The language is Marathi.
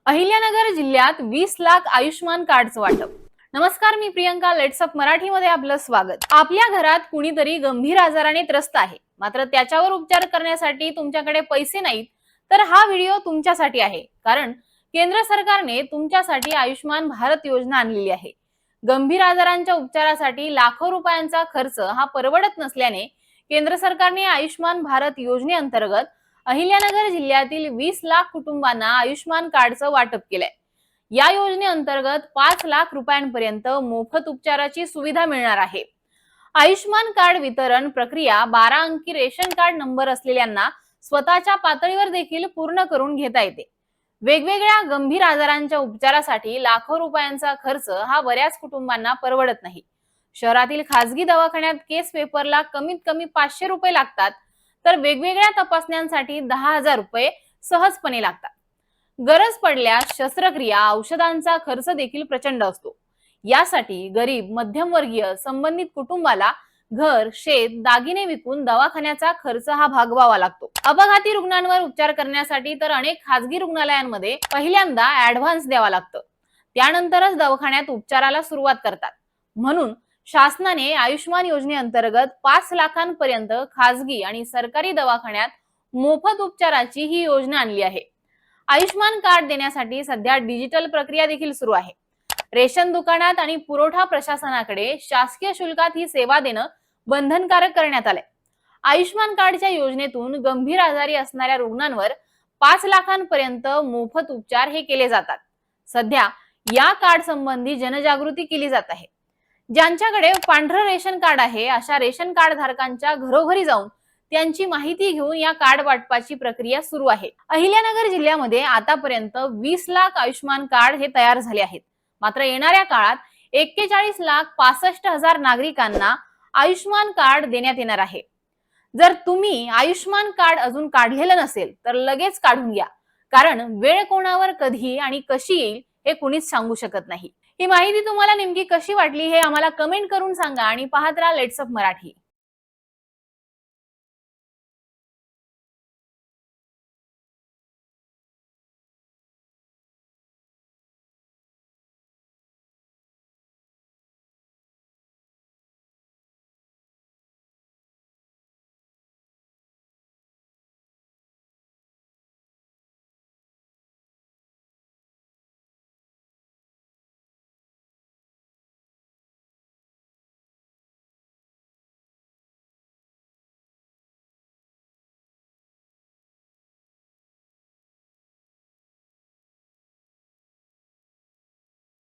अहिल्यानगर जिल्ह्यात 20 लाख आयुष्मान कार्डचं वाटप। नमस्कार, मी प्रियंका। लेट्सअप मराठीमध्ये आपलं स्वागत। आपल्या घरात कुणीतरी गंभीर आजाराने त्रस्त आहे, मात्र त्याच्यावर उपचार करण्यासाठी तुमच्याकडे पैसे नाहीत, तर हा व्हिडिओ तुमच्यासाठी आहे। कारण केंद्र सरकारने तुमच्यासाठी आयुष्मान भारत योजना आणलेली आहे। गंभीर आजारांच्या उपचारासाठी लाखो रुपयांचा खर्च हा परवडत नसल्याने केंद्र सरकारने आयुष्मान भारत योजनेअंतर्गत अहिल्यानगर जिल्ह्यातील 20 लाख कुटुंबांना आयुष्मान कार्डचं वाटप केलंय। या योजनेअंतर्गत 5 लाख रुपयांपर्यंत मोफत उपचाराची सुविधा मिळणार आहे। आयुष्मान कार्ड वितरण प्रक्रिया 12 अंकी रेशन कार्ड नंबर असलेल्यांना स्वतःच्या पातळीवर देखील पूर्ण करून घेता येते। वेगवेगळ्या गंभीर आजारांच्या उपचारासाठी लाखो रुपयांचा खर्च हा बऱ्याच कुटुंबांना परवडत नाही। शहरातील खासगी दवाखान्यात केस पेपरला कमीत कमी 500 रुपये लागतात, तर वेगवेगळ्या तपासण्यांसाठी 10,000 रुपये सहजपणे लागतात। गरज पडल्यास शस्त्रक्रिया, औषधांचा खर्च देखील प्रचंड असतो। यासाठी गरीब, मध्यमवर्गीय संबंधित कुटुंबाला घर, शेत, दागिने विकून दवाखान्याचा खर्च हा भागवावा लागतो। अपघाती रुग्णांवर उपचार करण्यासाठी तर अनेक खासगी रुग्णालयांमध्ये पहिल्यांदा ऍडव्हान्स द्यावा लागतं, त्यानंतरच दवाखान्यात उपचाराला सुरुवात करतात। म्हणून शासनाने आयुष्मान योजनेअंतर्गत 5 लाखांपर्यंत खासगी आणि सरकारी दवाखान्यात मोफत उपचाराची ही योजना आणली आहे। आयुष्मान कार्ड देण्यासाठी सध्या डिजिटल प्रक्रिया देखील सुरू आहे। रेशन दुकानात आणि पुरवठा प्रशासनाकडे शासकीय शुल्कात ही सेवा देणं बंधनकारक करण्यात आलंय। आयुष्मान कार्डच्या योजनेतून गंभीर आजारी असणाऱ्या रुग्णांवर 5 लाखांपर्यंत मोफत उपचार हे केले जातात। सध्या या कार्ड संबंधी जनजागृती केली जात आहे। ज्यांच्याकडे पांढरं रेशन कार्ड आहे, अशा रेशन कार्ड धारकांच्या घरोघरी जाऊन त्यांची माहिती घेऊन या कार्ड वाटपाची प्रक्रिया सुरू आहे। अहिल्यानगर जिल्ह्यामध्ये आतापर्यंत 20 लाख आयुष्मान कार्ड हे तयार झाले आहेत। मात्र येणाऱ्या काळात 41,65,000 नागरिकांना आयुष्मान कार्ड देण्यात येणार आहे। जर तुम्ही आयुष्मान कार्ड अजून काढलेलं नसेल तर लगेच काढून घ्या, कारण वेळ कोणावर कधी आणि कशी येईल हे कुणीच सांगू शकत नाही। ही माहिती तुम्हाला नेमकी कशी वाटली हे आम्हाला कमेंट करून सांगा आणि पाहत राहा लेट्सअप मराठी।